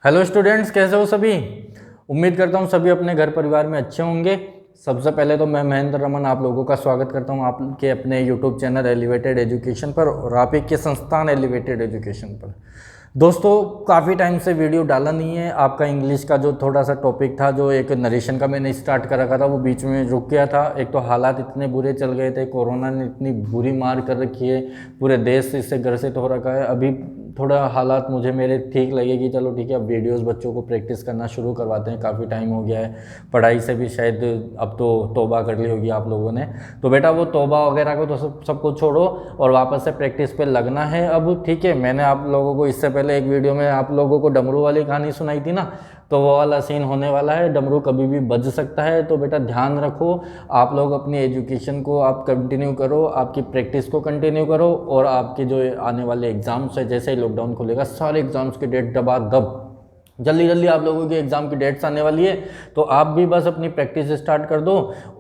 Hello students, कैसे हो सभी। उम्मीद करता हूँ सभी अपने घर परिवार में अच्छे होंगे। सबसे पहले तो मैं महेंद्र रमन आप लोगों का स्वागत करता हूँ आपके अपने यूट्यूब चैनल एलिवेटेड एजुकेशन पर और आप ही के संस्थान एलिवेटेड एजुकेशन पर। दोस्तों, काफ़ी टाइम से वीडियो डाला नहीं है। आपका इंग्लिश का जो थोड़ा सा टॉपिक था, जो एक नरेशन का मैंने स्टार्ट कर रखा था, वो बीच में रुक गया था। एक तो हालात इतने बुरे चल गए थे, कोरोना ने इतनी बुरी मार कर रखी है, पूरे देश इससे ग्रसित हो रखा है। अभी थोड़ा हालात मुझे मेरे ठीक लगे कि चलो ठीक है, अब वीडियोस बच्चों को प्रैक्टिस करना शुरू करवाते हैं। काफ़ी टाइम हो गया है, पढ़ाई से भी शायद अब तो तौबा कर ली होगी आप लोगों ने। तो बेटा वो तौबा वगैरह को तो सबको छोड़ो और वापस से प्रैक्टिस पे लगना है अब, ठीक है। मैंने आप लोगों को इससे पहले एक वीडियो में आप लोगों को डमरू वाली कहानी सुनाई थी ना, तो वो वाला सीन होने वाला है। डमरू कभी भी बज सकता है, तो बेटा ध्यान रखो। आप लोग अपनी एजुकेशन को आप कंटिन्यू करो, आपकी प्रैक्टिस को कंटिन्यू करो और आपके जो आने वाले एग्जाम्स है, जैसे ही लॉकडाउन खुलेगा सारे एग्जाम्स की डेट दबादब जल्दी जल्दी आप लोगों की एग्ज़ाम की डेट्स आने वाली है। तो आप भी बस अपनी प्रैक्टिस स्टार्ट कर दो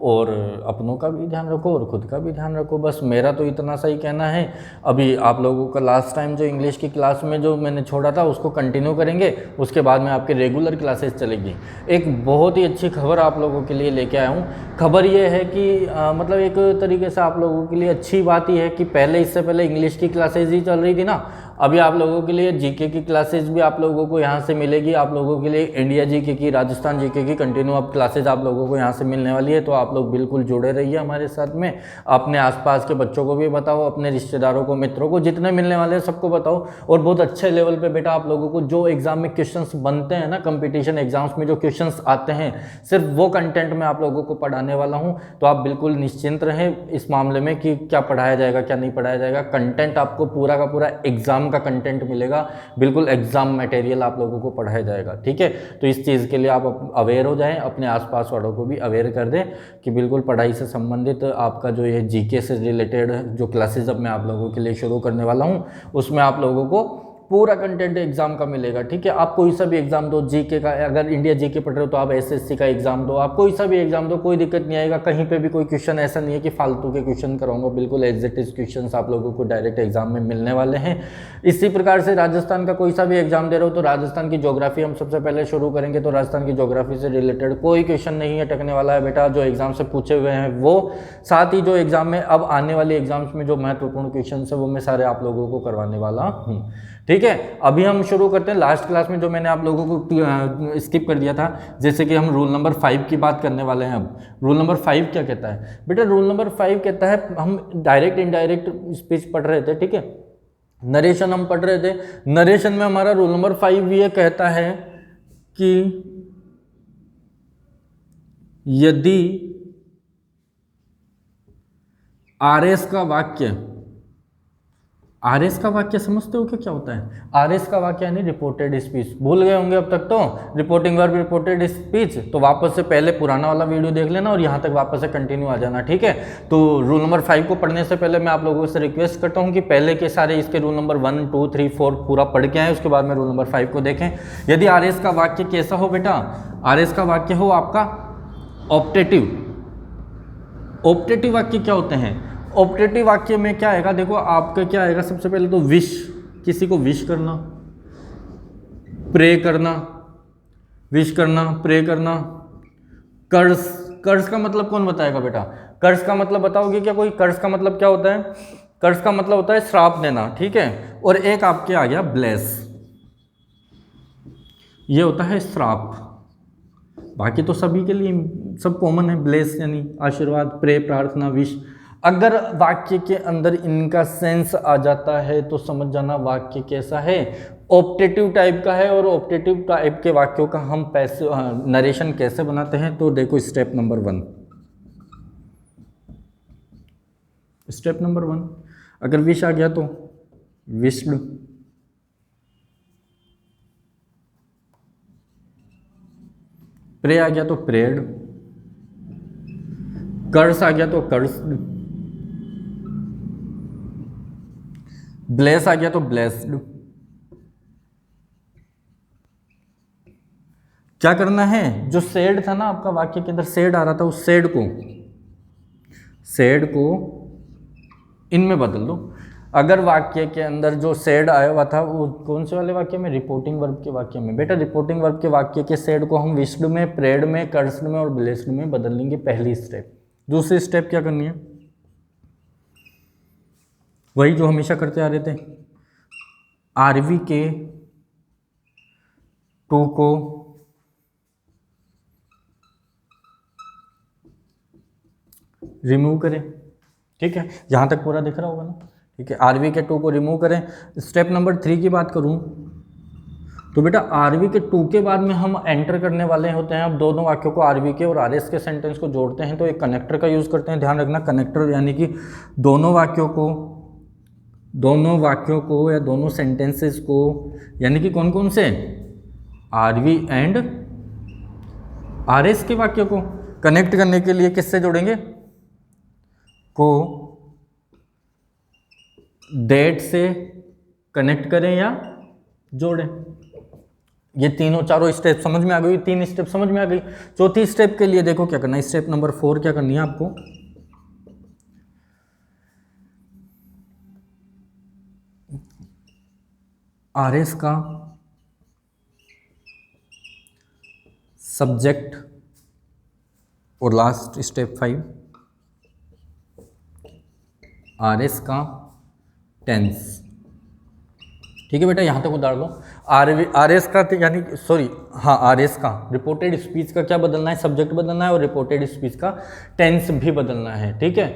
और अपनों का भी ध्यान रखो और ख़ुद का भी ध्यान रखो। बस मेरा तो इतना सा ही कहना है। अभी आप लोगों का लास्ट टाइम जो इंग्लिश की क्लास में जो मैंने छोड़ा था उसको कंटिन्यू करेंगे, उसके बाद में आपकी रेगुलर क्लासेस चलेगी। एक बहुत ही अच्छी खबर आप लोगों के लिए लेके आया हूँ। खबर ये है कि मतलब एक तरीके से आप लोगों के लिए अच्छी बात ही है कि पहले इससे पहले इंग्लिश की क्लासेज ही चल रही थी ना, अभी आप लोगों के लिए जीके की क्लासेस भी आप लोगों को यहाँ से मिलेगी। आप लोगों के लिए इंडिया जीके की, राजस्थान जीके की कंटिन्यू अब क्लासेज आप लोगों को यहाँ से मिलने वाली है। तो आप लोग बिल्कुल जुड़े रहिए हमारे साथ में। अपने आसपास के बच्चों को भी बताओ, अपने रिश्तेदारों को, मित्रों को, जितने मिलने वाले हैं सबको बताओ। और बहुत अच्छे लेवल पर बेटा आप लोगों को जो एग्जाम में क्वेश्चन बनते हैं ना, कंपटीशन एग्जाम्स में जो क्वेश्चन आते हैं, सिर्फ वो कंटेंट मैं आप लोगों को पढ़ाने वाला हूँ। तो आप बिल्कुल निश्चिंत रहें इस मामले में कि क्या पढ़ाया जाएगा क्या नहीं पढ़ाया जाएगा। कंटेंट आपको पूरा का पूरा एग्जाम का कंटेंट मिलेगा, बिल्कुल एग्जाम मटेरियल आप लोगों को पढ़ाया जाएगा, ठीक है। तो इस चीज़ के लिए आप अवेयर हो जाएं, अपने आसपास वालों को भी अवेयर कर दें कि बिल्कुल पढ़ाई से संबंधित आपका जो ये जीके से रिलेटेड जो क्लासेस अब मैं आप लोगों के लिए शुरू करने वाला हूं, उसमें आप लोगों को पूरा कंटेंट एग्जाम का मिलेगा, ठीक है। आप कोई सा भी एग्जाम दो, जीके का, अगर इंडिया जीके पढ़ रहे हो तो आप एसएससी का एग्जाम दो, आप कोई सा भी एग्जाम दो, कोई दिक्कत नहीं आएगा। कहीं पे भी कोई क्वेश्चन ऐसा नहीं है कि फालतू के क्वेश्चन कराऊंगा, बिल्कुल एग्जैक्ट क्वेश्चन आप लोगों को डायरेक्ट एग्जाम में मिलने वाले हैं। इसी प्रकार से राजस्थान का कोई सा भी एग्जाम दे रहे हो तो राजस्थान की ज्योग्राफी हम सबसे पहले शुरू करेंगे। तो राजस्थान की ज्योग्राफी से रिलेटेड कोई क्वेश्चन नहीं है अटकने वाला है बेटा, जो एग्जाम से पूछे हुए हैं वो। साथ ही जो एग्जाम में अब आने वाले एग्जाम्स में जो महत्वपूर्ण क्वेश्चन है वो मैं सारे आप लोगों को करवाने वाला हूँ, ठीक है। अभी हम शुरू करते हैं। लास्ट क्लास में जो मैंने आप लोगों को स्किप कर दिया था, जैसे कि हम रूल नंबर 5 की बात करने वाले हैं। अब रूल नंबर 5 क्या कहता है बेटा? रूल नंबर 5 कहता है, हम डायरेक्ट इनडायरेक्ट स्पीच पढ़ रहे थे, ठीक है, नरेशन हम पढ़ रहे थे। नरेशन में हमारा रूल नंबर 5 ये कहता है कि यदि आरएस का वाक्य, आरएस का वाक्य समझते हो क्या होता है? आरएस का वाक्य यानी रिपोर्टेड स्पीच। भूल गए होंगे अब तक तो, रिपोर्टिंग वर्ब, रिपोर्टेड स्पीच। तो वापस से पहले पुराना वाला वीडियो देख लेना और यहाँ तक वापस से कंटिन्यू आ जाना, ठीक है। तो रूल नंबर 5 को पढ़ने से पहले मैं आप लोगों से रिक्वेस्ट करता हूँ कि पहले के सारे इसके रूल नंबर 1, 2, 3, 4 पूरा पढ़ के आए, उसके बाद में रूल नंबर 5 को देखें। यदि आरएस का वाक्य कैसा हो बेटा? आरएस का वाक्य हो आपका ऑप्टेटिव। ऑप्टेटिव वाक्य क्या होते हैं? ऑप्टेटिव वाक्य में क्या आएगा? देखो आपका क्या आएगा, सबसे पहले तो विश, किसी को विश करना, प्रे करना, विश करना, प्रे करना। कर्ज, कर्ज का मतलब कौन बताएगा बेटा? कर्ज का मतलब बताओगे क्या कोई? कर्ज का मतलब क्या होता है? कर्ज का मतलब होता है श्राप देना, ठीक है। और एक आपके आ गया ब्लेस, ये होता है श्राप। बाकी तो सभी के लिए सब कॉमन है। ब्लेस यानी आशीर्वाद, प्रे प्रार्थना, विश। अगर वाक्य के अंदर इनका सेंस आ जाता है तो समझ जाना वाक्य कैसा है, ऑप्टेटिव टाइप का है। और ऑप्टेटिव टाइप के वाक्यों का हम नरेशन कैसे बनाते हैं, तो देखो स्टेप नंबर 1। स्टेप नंबर 1, अगर विश आ गया तो विश्ड, प्रे आ गया तो प्रेड, कर्स आ गया तो कर्स्ड, ब्लेस आ गया तो ब्लेस्ड। क्या करना है? जो सेड था ना आपका वाक्य के अंदर, सेड आ रहा था, उस सेड को इनमें बदल दो। अगर वाक्य के अंदर जो सेड आया हुआ था वो कौन से वाले वाक्य में, रिपोर्टिंग वर्ब के वाक्य में। बेटा रिपोर्टिंग वर्ब के वाक्य के सेड को हम विश्ड में, प्रेड में, कर्स्ड में और ब्लेस्ड में बदल लेंगे, पहली स्टेप। दूसरी स्टेप क्या करनी है, वही जो हमेशा करते आ रहे थे, आरवी के टू को रिमूव करें। ठीक है, यहाँ तक पूरा दिख रहा होगा ना। ठीक है, आरवी के टू को रिमूव करें। स्टेप नंबर 3 की बात करूँ तो बेटा आरवी के टू के बाद में हम एंटर करने वाले होते हैं अब दोनों वाक्यों को, आरवी के और आरएस के सेंटेंस को जोड़ते हैं तो एक कनेक्टर का यूज़ करते हैं। ध्यान रखना, कनेक्टर यानी कि दोनों वाक्यों को या दोनों सेंटेंसेस को, यानी कि कौन कौन से, आरवी एंड आरएस के वाक्यों को कनेक्ट करने के लिए किससे जोड़ेंगे, को डेट से कनेक्ट करें या जोड़ें। ये तीनों चारों स्टेप समझ में आ गई, 3 स्टेप समझ में आ गई। चौथी स्टेप के लिए देखो क्या करना है, स्टेप नंबर 4 क्या करनी है आपको, आरएस का सब्जेक्ट और लास्ट स्टेप 5 आरएस का टेंस। ठीक है बेटा, यहाँ तक उतार लो। आरएस का यानी सॉरी हाँ, आरएस का रिपोर्टेड स्पीच का क्या बदलना है, सब्जेक्ट बदलना है और रिपोर्टेड स्पीच का टेंस भी बदलना है। ठीक है,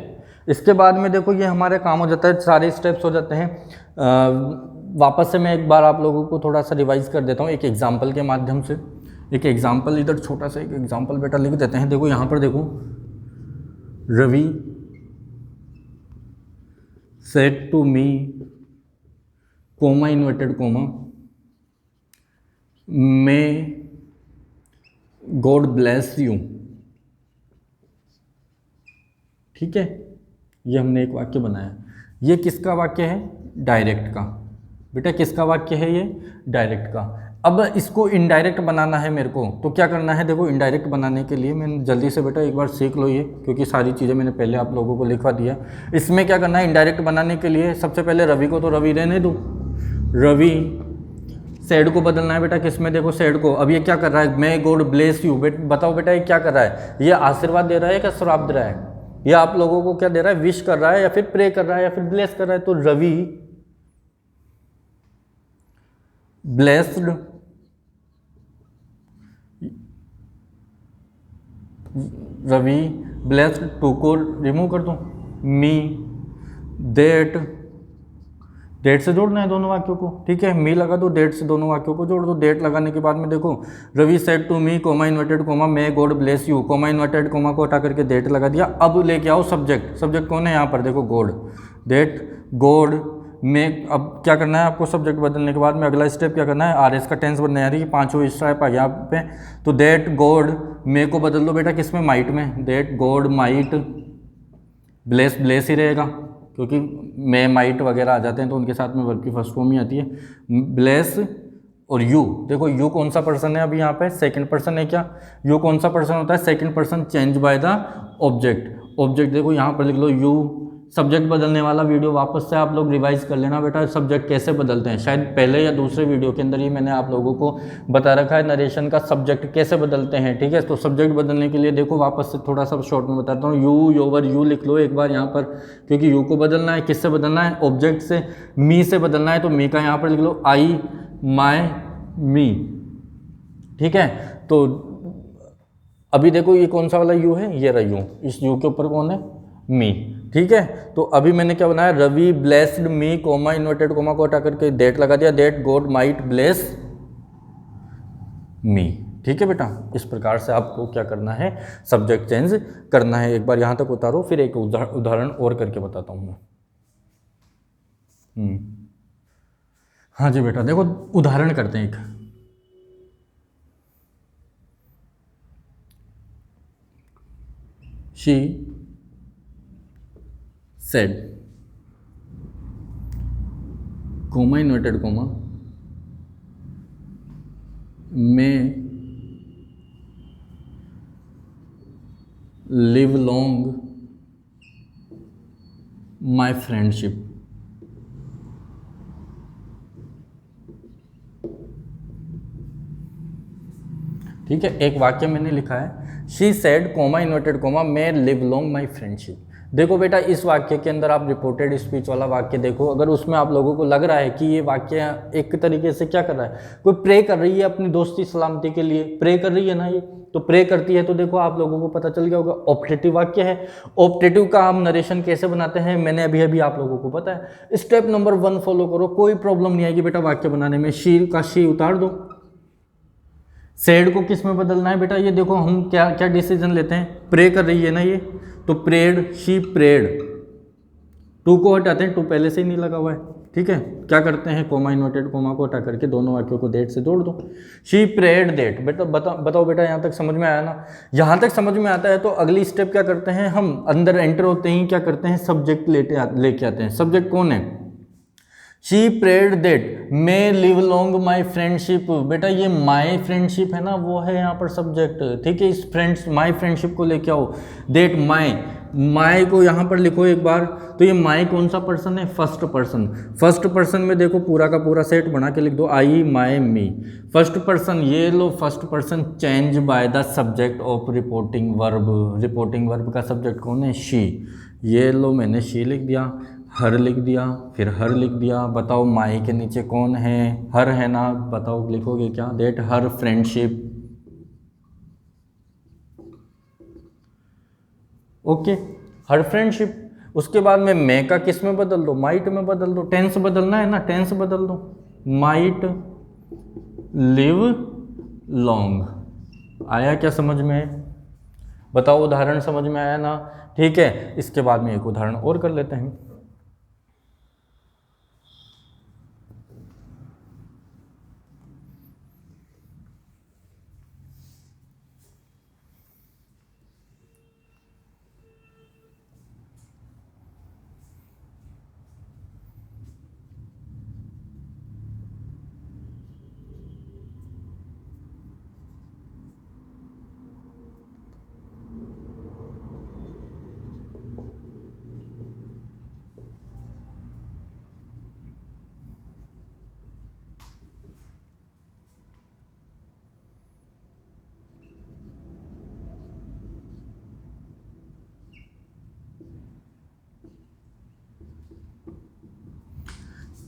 इसके बाद में देखो ये हमारे काम हो जाता है, सारे स्टेप्स हो जाते हैं। वापस से मैं एक बार आप लोगों को थोड़ा सा रिवाइज कर देता हूँ एक एग्जाम्पल के माध्यम से। एक एग्जाम्पल इधर छोटा सा एक एग्जाम्पल बेटा लिख देते हैं। देखो यहाँ पर देखो, Ravi said to me comma inverted comma may God bless you. ठीक है, ये हमने एक वाक्य बनाया। ये किसका वाक्य है, डायरेक्ट का। बेटा किसका वाक्य है ये, डायरेक्ट का। अब इसको इनडायरेक्ट बनाना है मेरे को, तो क्या करना है, देखो इनडायरेक्ट बनाने के लिए मैंने जल्दी से बेटा एक बार सीख लो ये, क्योंकि सारी चीज़ें मैंने पहले आप लोगों को लिखवा दिया। इसमें क्या करना है, इनडायरेक्ट बनाने के लिए सबसे पहले रवि को तो रवि रहने दो, रवि सेड को बदलना है बेटा किसमें, देखो सेड को। अब ये क्या कर रहा है, मे गॉड ब्लेस यू। बताओ बेटा ये क्या कर रहा है, ये आशीर्वाद दे रहा है क्या श्राप दे रहा है, ये आप लोगों को क्या दे रहा है, विश कर रहा है या फिर प्रे कर रहा है या फिर ब्लेस कर रहा है। तो रवि ब्लेस्ड टू को रिमूव कर दूं, मी डेट से जोड़ना है दोनों वाक्यों को। ठीक है, मी लगा दो, डेट से दोनों वाक्यों को जोड़ दो। डेट लगाने के बाद में देखो, Ravi said to me comma inverted comma may God bless you, comma inverted comma को हटा करके डेट लगा दिया। अब लेके आओ सब्जेक्ट, सब्जेक्ट कौन है यहाँ पर, देखो गॉड, डेट गॉड में। अब क्या करना है आपको, सब्जेक्ट बदलने के बाद में अगला स्टेप क्या करना है, आरएस का टेंस बनना है, यानी कि पांचों स्टेप आ गया पे। तो डेट गॉड मे को बदल दो बेटा किसमें, माइट में। That God might bless, bless ही रहेगा क्योंकि मे माइट वगैरह आ जाते हैं तो उनके साथ में वर्ब की फर्स्ट फॉर्म ही आती है। ब्लेस और यू, देखो यू कौन सा पर्सन है अभी यहाँ पे, सेकंड पर्सन है क्या। यू कौन सा पर्सन होता है, second person change by the object. Object देखो यहाँ पर लिख लो यू। सब्जेक्ट बदलने वाला वीडियो वापस से आप लोग रिवाइज कर लेना बेटा, सब्जेक्ट कैसे बदलते हैं। शायद पहले या दूसरे वीडियो के अंदर ही मैंने आप लोगों को बता रखा है नरेशन का सब्जेक्ट कैसे बदलते हैं। ठीक है, तो सब्जेक्ट बदलने के लिए देखो वापस से थोड़ा सा शॉर्ट में बताता हूँ। यू योवर यू लिख लो एक बार यहाँ पर, क्योंकि यू को बदलना है, किससे बदलना है, ऑब्जेक्ट से, मी से बदलना है। तो मी का यहाँ पर लिख लो आई माई मी। ठीक है, तो अभी देखो ये कौन सा वाला यू है, ये रहा यू, इस यू के ऊपर कौन है, मी। ठीक है, तो अभी मैंने क्या बनाया, Ravi blessed me comma inverted comma को हटा करके डेट लगा दिया, that God might bless me. ठीक है बेटा, इस प्रकार से आपको क्या करना है, सब्जेक्ट चेंज करना है। एक बार यहाँ तक उतारो, फिर एक उदाहरण और करके बताता हूँ मैं। हाँ जी बेटा, देखो उदाहरण करते हैं एक। She said comma inverted comma may live long my friendship। ठीक है, एक वाक्य मैंने लिखा है, she said comma inverted comma may live long my friendship. देखो बेटा, इस वाक्य के अंदर आप रिपोर्टेड स्पीच वाला वाक्य देखो, अगर उसमें आप लोगों को लग रहा है कि ये वाक्य एक तरीके से क्या कर रहा है, कोई प्रे कर रही है अपनी दोस्ती सलामती के लिए, प्रे कर रही है ना, ये तो प्रे करती है, तो देखो आप लोगों को पता चल गया होगा ऑप्टेटिव वाक्य है। ऑप्टेटिव का हम नरेशन कैसे बनाते हैं मैंने अभी अभी आप लोगों को पता है। स्टेप नंबर 1 फॉलो करो, कोई प्रॉब्लम नहीं आएगी बेटा वाक्य बनाने में। शी का शी उतार दो, सेड को किस में बदलना है बेटा, ये देखो हम क्या क्या डिसीजन लेते हैं, प्रे कर रही है ना ये, तो प्रेड, शी प्रेड, टू को हटाते हैं, टू पहले से ही नहीं लगा हुआ है, ठीक है। क्या करते हैं, कोमा इन्वर्टेड कोमा को हटा करके दोनों वाक्यों को डेट से जोड़ दो, शी प्रेड डेट। बेटा बताओ बेटा, यहाँ तक समझ में आया ना। यहाँ तक समझ में आता है तो अगली स्टेप क्या करते हैं, हम अंदर एंटर होते ही क्या करते हैं, सब्जेक्ट लेके आते हैं। सब्जेक्ट कौन है, she prayed that may live long my friendship. बेटा ये माई फ्रेंडशिप है ना, वो है यहाँ पर सब्जेक्ट, ठीक है। इस फ्रेंड्स माई फ्रेंडशिप को लेके आओ, दैट माई को यहाँ पर लिखो एक बार। तो ये माई कौन सा पर्सन है, फर्स्ट पर्सन। फर्स्ट पर्सन में देखो पूरा का पूरा सेट बना के लिख दो, आई माई मी। फर्स्ट पर्सन, ये लो first person change by the subject of reporting verb. Reporting verb का सब्जेक्ट कौन है, शी। ये लो मैंने शी लिख दिया, हर लिख दिया, फिर हर लिख दिया। बताओ माई के नीचे कौन है, हर है ना, बताओ लिखोगे क्या, that her friendship. Okay, her friendship. उसके बाद में मे का किस में बदल दो, माइट में बदल दो। टेंस बदलना है ना, टेंस बदल दो, माइट लिव लॉन्ग। आया क्या समझ में, बताओ उदाहरण समझ में आया ना, ठीक है। इसके बाद में एक उदाहरण और कर लेते हैं।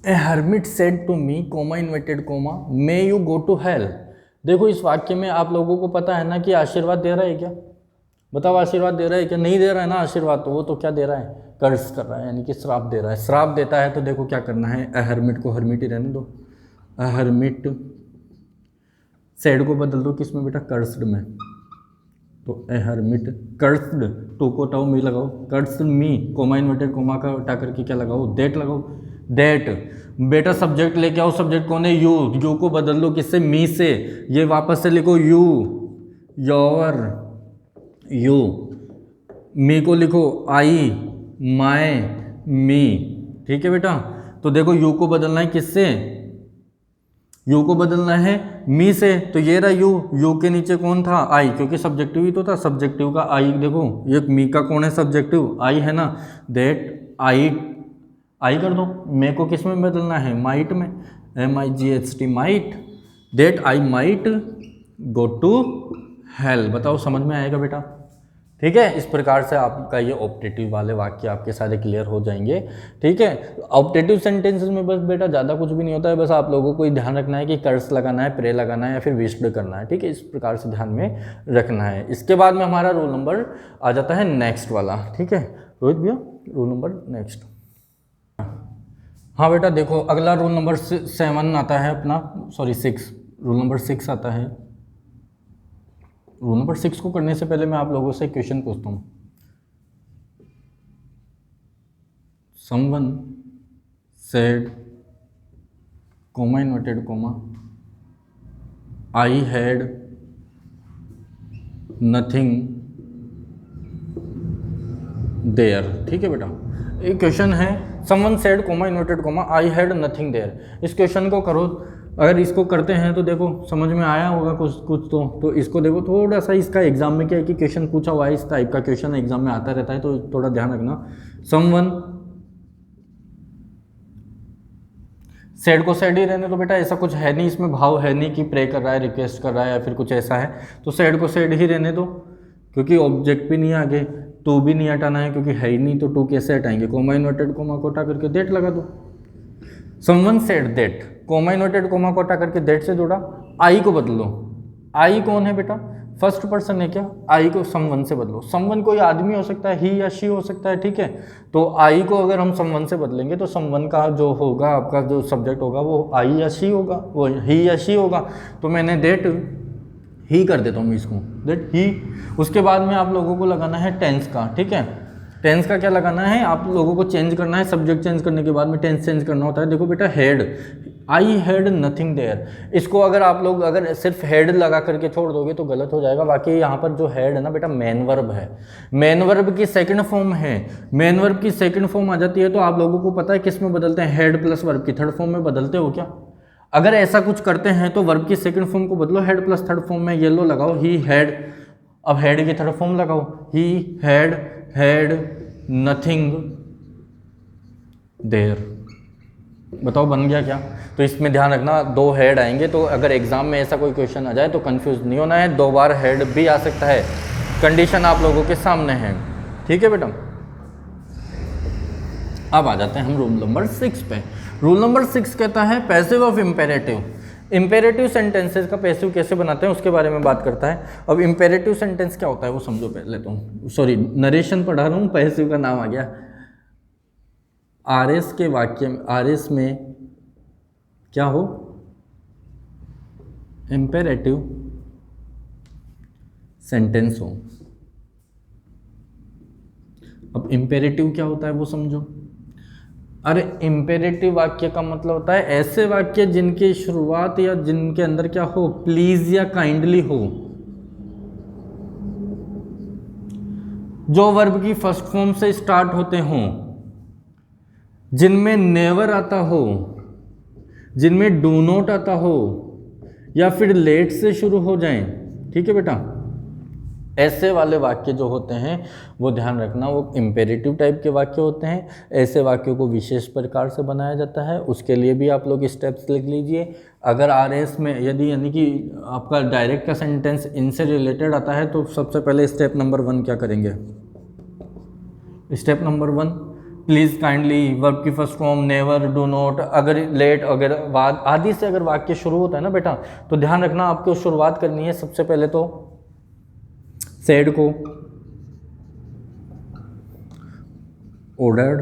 A hermit said to me comma inverted comma may you go to hell. देखो इस वाक्य में आप लोगों को पता है ना कि आशीर्वाद दे रहा है क्या, बताओ आशीर्वाद दे रहा है क्या, नहीं दे रहा है ना आशीर्वाद, तो वो तो क्या दे रहा है, कर्ज कर रहा है, यानी कि श्राप दे रहा है। श्राप देता है तो देखो क्या करना है, ए हर्मिट को हर्मिट ही रहने दो, ए हर्मिट सेड को बदल दो किस में बेटा, कर्स्ड में। तो ए हर्मिट कर्स्ड, टू को टाउ मी लगाओ, कर्स्ड मी, कोमा इन्वर्टेड कोमा का हटा करके क्या लगाओ, देट लगाओ। दैट बेटा सब्जेक्ट लेके आओ, सब्जेक्ट कौन है, यू। यू को बदल लो किससे, मी से। ये वापस से लिखो यू, योर, यू। मी को लिखो आई, माय, मी, ठीक है बेटा। तो देखो यू को बदलना है किससे, यू को बदलना है मी से, तो ये रहा यू। यू के नीचे कौन था, आई, क्योंकि सब्जेक्टिव ही तो था, सब्जेक्टिव का आई। देखो ये मी का कौन है, सब्जेक्टिव, आई है ना। दैट आई कर दो। मे को किस में बदलना है, माइट में, MIGHT might. That I might go to hell. बताओ समझ में आएगा बेटा, ठीक है। इस प्रकार से आपका ये ऑप्टेटिव वाले वाक्य आपके सारे क्लियर हो जाएंगे, ठीक है। ऑप्टेटिव सेंटेंसेस में बस बेटा ज़्यादा कुछ भी नहीं होता है, बस आप लोगों को ध्यान रखना है कि कर्स लगाना है, प्रे लगाना है या फिर विश्ड करना है, ठीक है। इस प्रकार से ध्यान में रखना है। इसके बाद में हमारा रोल नंबर आ जाता है नेक्स्ट वाला, ठीक है रोहित भैया, रोल नंबर नेक्स्ट। हाँ बेटा देखो अगला रोल नंबर 7 आता है अपना, सॉरी 6, रोल नंबर 6 आता है। रोल नंबर 6 को करने से पहले मैं आप लोगों से क्वेश्चन पूछता हूँ। Someone said comma inverted comma I had nothing there, ठीक है बेटा। एक क्वेश्चन है, someone said comma inverted comma I had nothing there. इस क्वेश्चन को करो, अगर इसको करते हैं तो देखो समझ में आया होगा कुछ तो इसको देखो थोड़ा सा, इसका एग्जाम में क्या है कि क्वेश्चन पूछा हुआ है, इस टाइप का क्वेश्चन एग्जाम में आता रहता है, तो थोड़ा ध्यान रखना। समवन सेड को सेड ही रहने दो बेटा, ऐसा कुछ है नहीं इसमें, भाव है नहीं कि प्रे कर रहा है, रिक्वेस्ट कर रहा है या फिर कुछ ऐसा है, तो सेड को सेड ही रहने दो, क्योंकि ऑब्जेक्ट भी नहीं है आगे, टू भी नहीं हटाना है क्योंकि है ही नहीं, तो टू कैसे हटाएंगे, कोमा इन्वर्टेड कोमा को हटा करके दैट लगा दो। Someone said that, coma inverted comma को हटा करके दैट से जोड़ा, आई को बदलो, आई कौन है बेटा, फर्स्ट पर्सन है क्या, आई को समवन से बदलो, समवन कोई आदमी हो सकता है, ही या शी हो सकता है, ठीक है, तो आई को अगर हम समवन से बदलेंगे तो समवन का जो होगा, आपका जो सब्जेक्ट होगा वो आई या शी होगा, वो ही या शी होगा, तो मैंने दैट ही कर देता हूँ इसको, दैट ही। उसके बाद में आप लोगों को लगाना है टेंस का, ठीक है, टेंस का क्या लगाना है, आप लोगों को चेंज करना है, सब्जेक्ट चेंज करने के बाद में टेंस चेंज करना होता है। देखो बेटा had, I had nothing there, इसको अगर आप लोग अगर सिर्फ हैड लगा करके छोड़ दोगे तो गलत हो जाएगा। बाकी यहाँ पर जो हैड है ना बेटा मेन वर्ब है, मेन वर्ब की सेकंड फॉर्म है, मेन वर्ब की सेकंड फॉर्म आ जाती है तो आप लोगों को पता है किस में बदलते हैं, हेड प्लस वर्ब की थर्ड फॉर्म में बदलते हो क्या, अगर ऐसा कुछ करते हैं तो वर्ब की सेकंड फॉर्म को बदलो हेड प्लस थर्ड फॉर्म में, येलो लगाओ ही हैड, अब हेड की थर्ड फॉर्म लगाओ, ही हैड नथिंग देयर, बताओ बन गया क्या। तो इसमें ध्यान रखना दो हेड आएंगे, तो अगर एग्जाम में ऐसा कोई क्वेश्चन आ जाए तो कंफ्यूज नहीं होना है, दो बार हेड भी आ सकता है, कंडीशन आप लोगों के सामने है, ठीक है बेटा। अब आ जाते हैं हम रूल नंबर 6 पे। रूल नंबर 6 कहता है passive of imperative, imperative sentences का पैसिव कैसे बनाते हैं उसके बारे में बात करता है। अब इम्पेरेटिव सेंटेंस क्या होता है वो समझो पहले, तो सॉरी नरेशन पढ़ा रहा हूँ, पैसिव का नाम आ गया। आरएस के वाक्य में, आरएस में क्या हो, इम्पेरेटिव सेंटेंस हो। अब इम्पेरेटिव क्या होता है वो समझो। अरे इम्पेरेटिव वाक्य का मतलब होता है ऐसे वाक्य जिनकी शुरुआत या जिनके अंदर क्या हो, प्लीज या काइंडली हो, जो वर्ब की फर्स्ट फॉर्म से स्टार्ट होते हों, जिनमें नेवर आता हो, जिनमें डू नॉट आता हो, या फिर लेट से शुरू हो जाएं, ठीक है बेटा। ऐसे वाले वाक्य जो होते हैं वो ध्यान रखना वो इम्पेरेटिव टाइप के वाक्य होते हैं। ऐसे वाक्यों को विशेष प्रकार से बनाया जाता है, उसके लिए भी आप लोग स्टेप्स लिख लीजिए। अगर आरएस में यदि यानी कि आपका डायरेक्ट का सेंटेंस इनसे रिलेटेड आता है तो सबसे पहले स्टेप नंबर 1 क्या करेंगे, step number 1 please kindly, verb की first form never, do not, अगर लेट अगर बाद आदि से अगर वाक्य शुरू होता है ना बेटा, तो ध्यान रखना आपको शुरुआत करनी है सबसे पहले तो सेड को, ऑर्डर्ड,